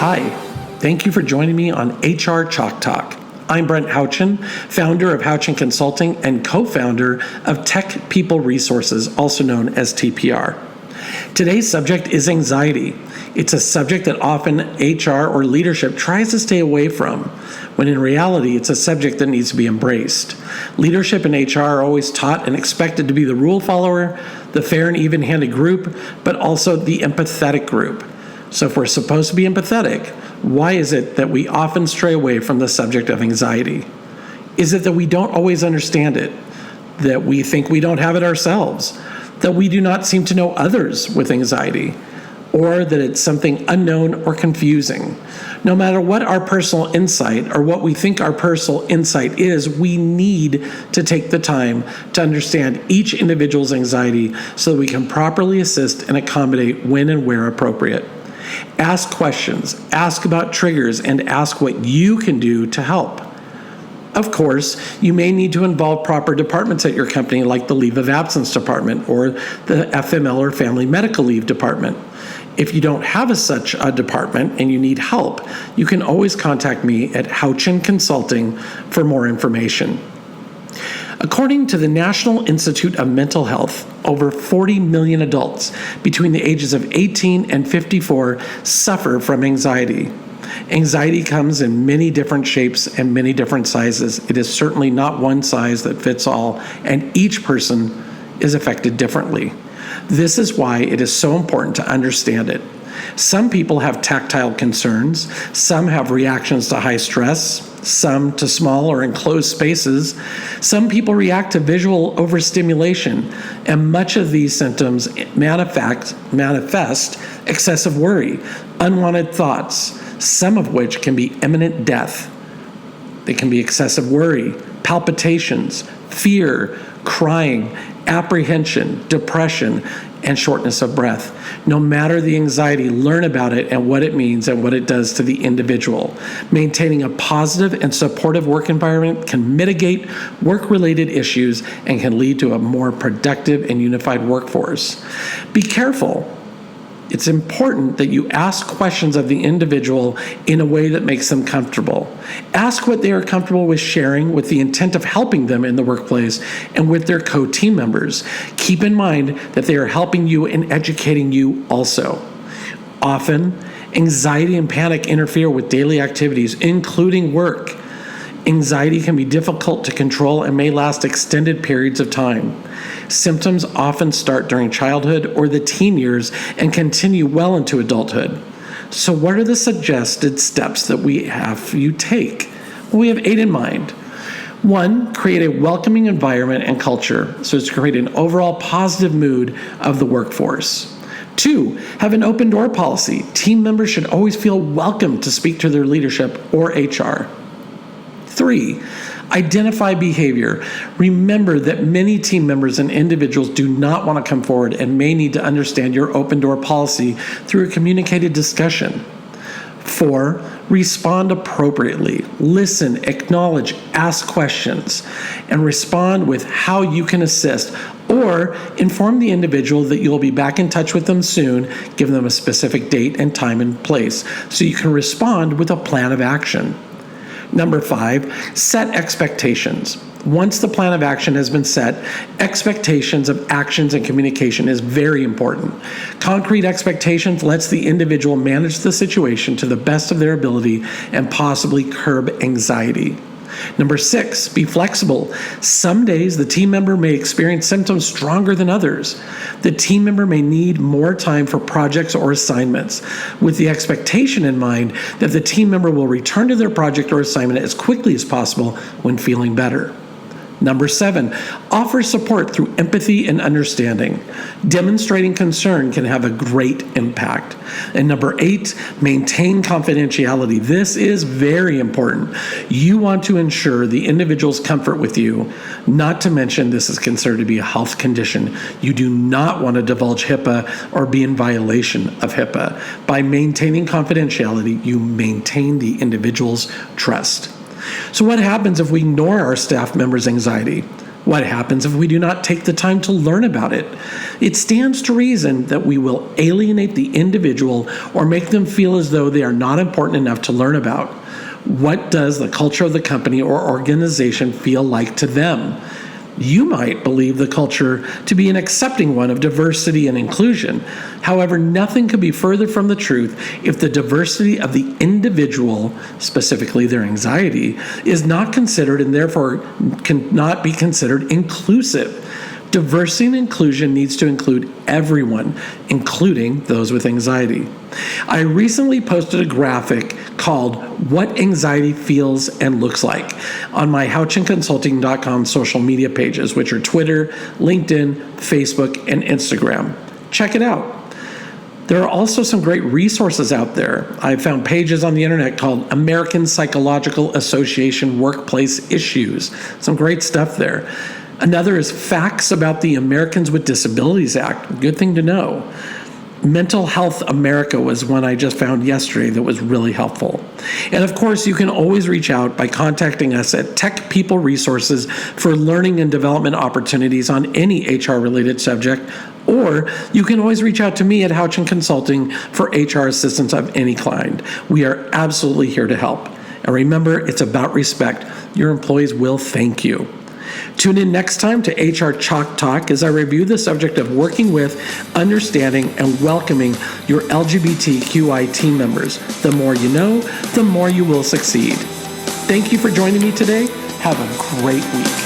Hi, thank you for joining me on HR Chalk Talk. I'm Brent Houchin, founder of Houchin Consulting and co-founder of Tech People Resources, also known as TPR. Today's subject is anxiety. It's a subject that often HR or leadership tries to stay away from, when in reality it's a subject that needs to be embraced. Leadership and HR are always taught and expected to be the rule follower, the fair and even-handed group, but also the empathetic group. So if we're supposed to be empathetic, why is it that we often stray away from the subject of anxiety? Is it that we don't always understand it? That we think we don't have it ourselves? That we do not seem to know others with anxiety? Or that it's something unknown or confusing? No matter what our personal insight or what we think our personal insight is, we need to take the time to understand each individual's anxiety so that we can properly assist and accommodate when and where appropriate. Ask questions, ask about triggers, and ask what you can do to help. Of course, you may need to involve proper departments at your company like the leave of absence department or the FML or family medical leave department. If you don't have such a department and you need help, you can always contact me at Houchin Consulting for more information. According to the National Institute of Mental Health, over 40 million adults between the ages of 18 and 54 suffer from anxiety. Anxiety comes in many different shapes and many different sizes. It is certainly not one size that fits all, and each person is affected differently. This is why it is so important to understand it. Some people have tactile concerns, some have reactions to high stress, some to small or enclosed spaces. Some people react to visual overstimulation, and much of these symptoms manifest excessive worry, unwanted thoughts, some of which can be imminent death. They can be excessive worry, palpitations, fear, crying, apprehension, depression, and shortness of breath. No matter the anxiety, learn about it and what it means and what it does to the individual. Maintaining a positive and supportive work environment can mitigate work-related issues and can lead to a more productive and unified workforce. Be careful. It's important that you ask questions of the individual in a way that makes them comfortable. Ask what they are comfortable with sharing with the intent of helping them in the workplace and with their co-team members. Keep in mind that they are helping you and educating you also. Often, anxiety and panic interfere with daily activities, including work. Anxiety can be difficult to control and may last extended periods of time. Symptoms often start during childhood or the teen years and continue well into adulthood. So what are the suggested steps that we have you take? Well, we have 8 in mind. 1, create a welcoming environment and culture so as to create an overall positive mood of the workforce. 2, have an open door policy. Team members should always feel welcome to speak to their leadership or HR. 3, identify behavior. Remember that many team members and individuals do not want to come forward and may need to understand your open door policy through a communicated discussion. 4, respond appropriately. Listen, acknowledge, ask questions, and respond with how you can assist, or inform the individual that you'll be back in touch with them soon. Give them a specific date and time and place so you can respond with a plan of action. Number 5, set expectations. Once the plan of action has been set, expectations of actions and communication is very important. Concrete expectations lets the individual manage the situation to the best of their ability and possibly curb anxiety. Number 6, be flexible. Some days the team member may experience symptoms stronger than others. The team member may need more time for projects or assignments, with the expectation in mind that the team member will return to their project or assignment as quickly as possible when feeling better. Number 7, offer support through empathy and understanding. Demonstrating concern can have a great impact. And number 8, maintain confidentiality. This is very important. You want to ensure the individual's comfort with you, not to mention this is considered to be a health condition. You do not want to divulge HIPAA or be in violation of HIPAA. By maintaining confidentiality, you maintain the individual's trust. So what happens if we ignore our staff members' anxiety? What happens if we do not take the time to learn about it? It stands to reason that we will alienate the individual or make them feel as though they are not important enough to learn about. What does the culture of the company or organization feel like to them? You might believe the culture to be an accepting one of diversity and inclusion. However, nothing could be further from the truth if the diversity of the individual, specifically their anxiety, is not considered and therefore cannot be considered inclusive. Diversity and inclusion needs to include everyone, including those with anxiety. I recently posted a graphic called What Anxiety Feels and Looks Like on my HouchinConsulting.com social media pages, which are Twitter, LinkedIn, Facebook, and Instagram. Check it out. There are also some great resources out there. I found pages on the internet called American Psychological Association Workplace Issues. Some great stuff there. Another is Facts About the Americans with Disabilities Act. Good thing to know. Mental Health America was one I just found yesterday that was really helpful. And of course, you can always reach out by contacting us at Tech People Resources for learning and development opportunities on any HR-related subject, or you can always reach out to me at Houchin Consulting for HR assistance of any kind. We are absolutely here to help. And remember, it's about respect. Your employees will thank you. Tune in next time to HR Chalk Talk as I review the subject of working with, understanding, and welcoming your LGBTQI team members. The more you know, the more you will succeed. Thank you for joining me today. Have a great week.